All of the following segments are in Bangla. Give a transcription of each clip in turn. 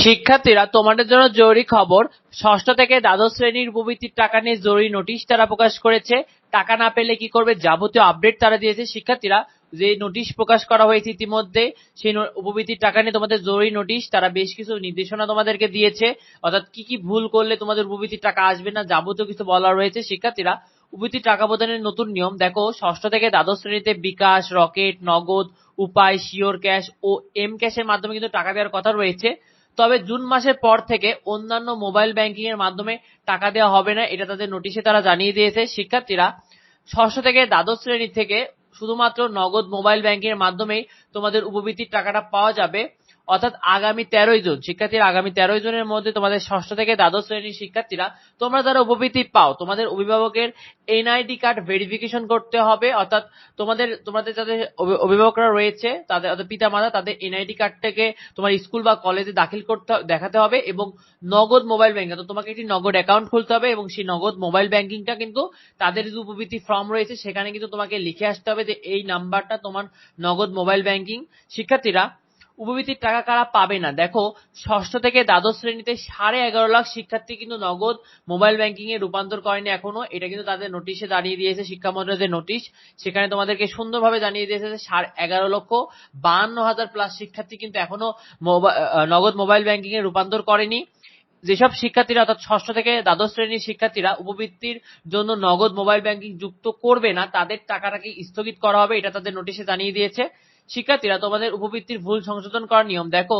শিক্ষার্থীরা, তোমাদের জন্য জরুরি খবর। ষষ্ঠ থেকে দ্বাদশ শ্রেণীর উপবৃত্তির টাকা নিয়ে জরুরি নোটিশ তারা প্রকাশ করেছে। টাকা না পেলে কি করবে, যাবতীয় আপডেট তারা দিয়েছে। শিক্ষার্থীরা, যে নোটিশ প্রকাশ করা হয়েছে ইতিমধ্যে, সেই উপবৃত্তির টাকা নিয়ে তোমাদের জরুরি নোটিশ, তারা বেশ কিছু নির্দেশনা তোমাদেরকে দিয়েছে। অর্থাৎ কি কি ভুল করলে তোমাদের উপবৃত্তির টাকা আসবে না, যাবতীয় কিছু বলা রয়েছে। শিক্ষার্থীরা, উপবৃত্তির টাকা প্রদানের নতুন নিয়ম দেখো। ষষ্ঠ থেকে দ্বাদশ শ্রেণীতে বিকাশ, রকেট, নগদ, উপায়, শিওর ক্যাশ ও এম ক্যাশের মাধ্যমে কিন্তু টাকা দেওয়ার কথা রয়েছে। তবে জুন মাসের পর থেকে অন্যান্য মোবাইল ব্যাংকিং এর মাধ্যমে টাকা দেওয়া হবে না, এটা তাদের নোটিশে তারা জানিয়ে দিয়েছে। শিক্ষার্থীরা, ষষ্ঠ থেকে দ্বাদশ শ্রেণী থেকে শুধুমাত্র নগদ মোবাইল ব্যাংকিং এর মাধ্যমেই তোমাদের উপবৃত্তির টাকাটা পাওয়া যাবে। অর্থাৎ আগামী 13 জুন, শিক্ষার্থীরা আগামী 13 জুনের মধ্যে তোমাদের ষষ্ঠ থেকে দ্বাদশ শ্রেণীর শিক্ষার্থীরা, তোমরা যারা উপবৃত্তি পাও, তোমাদের অভিভাবকের এনআইডি কার্ড ভেরিফিকেশন করতে হবে। অর্থাৎ তোমাদের যাদের অভিভাবকরা রয়েছে, তাদের পিতা মাতা, তাদের এনআইডি কার্ডটাকে তোমার স্কুল বা কলেজে দাখিল করতে দেখাতে হবে। এবং নগদ মোবাইল ব্যাংকিং, তো তোমাকে একটি নগদ অ্যাকাউন্ট খুলতে হবে এবং সেই নগদ মোবাইল ব্যাংকিংটা কিন্তু তাদের যে উপবৃত্তি ফর্ম রয়েছে সেখানে কিন্তু তোমাকে লিখে আসতে হবে যে এই নাম্বারটা তোমার নগদ মোবাইল ব্যাংকিং। শিক্ষার্থীরা, উপবৃত্তির টাকা কারা পাবে না দেখো। ষষ্ঠ থেকে দ্বাদশ শ্রেণীতে 11.5 লাখ শিক্ষার্থী কিন্তু নগদ মোবাইল ব্যাংকিং এ রূপান্তর করেনি এখনো। এটা কিন্তু তাদের নোটিশে জানিয়ে দিয়েছে, শিক্ষা মন্ত্রণালয়ের নোটিশ। সেখানে তোমাদেরকে সুন্দরভাবে জানিয়ে দিয়েছে যে 11,52,000 প্লাস শিক্ষার্থী কিন্তু এখনো নগদ মোবাইল ব্যাংকিং এ রূপান্তর করেনি। যেসব শিক্ষার্থীরা, অর্থাৎ ষষ্ঠ থেকে দ্বাদশ শ্রেণীর শিক্ষার্থীরা উপবৃত্তির জন্য নগদ মোবাইল ব্যাংকিং যুক্ত করবে না, তাদের টাকাটাকে স্থগিত করা হবে, এটা তাদের নোটিশে জানিয়ে দিয়েছে। শিক্ষার্থীরা, তোমাদের উপবৃত্তির ভুল সংশোধন করার নিয়ম দেখো।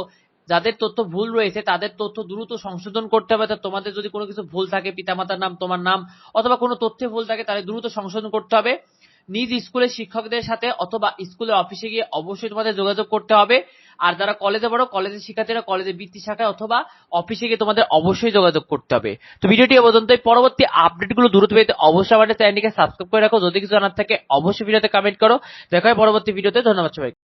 যাদের তথ্য ভুল রয়েছে তাদের তথ্য দ্রুত সংশোধন করতে হবে। তোমাদের যদি কোনো কিছু ভুল থাকে, পিতামাতার নাম, তোমার নাম অথবা কোনো তথ্যে ভুল থাকে, তাহলে দ্রুত সংশোধন করতে হবে। নিজ স্কুলের শিক্ষকদের সাথে অথবা স্কুলের অফিসে গিয়ে অবশ্যই তোমাদের যোগাযোগ করতে হবে। আর যারা কলেজে পড়ো, কলেজের শিক্ষার্থীরা কলেজের বৃত্তি শাখায় অথবা অফিসে গিয়ে তোমাদের অবশ্যই যোগাযোগ করতে হবে। তো ভিডিওটি এ পর্যন্তই। পরবর্তী আপডেটগুলো দ্রুত পেতে অবশ্যই আমাদের চ্যানেলটিকে সাবস্ক্রাইব করে রাখো। যদি কিছু জানার থাকে অবশ্যই ভিডিওতে কমেন্ট করো। দেখা হয় পরবর্তী ভিডিওতে। ধন্যবাদ সবাইকে।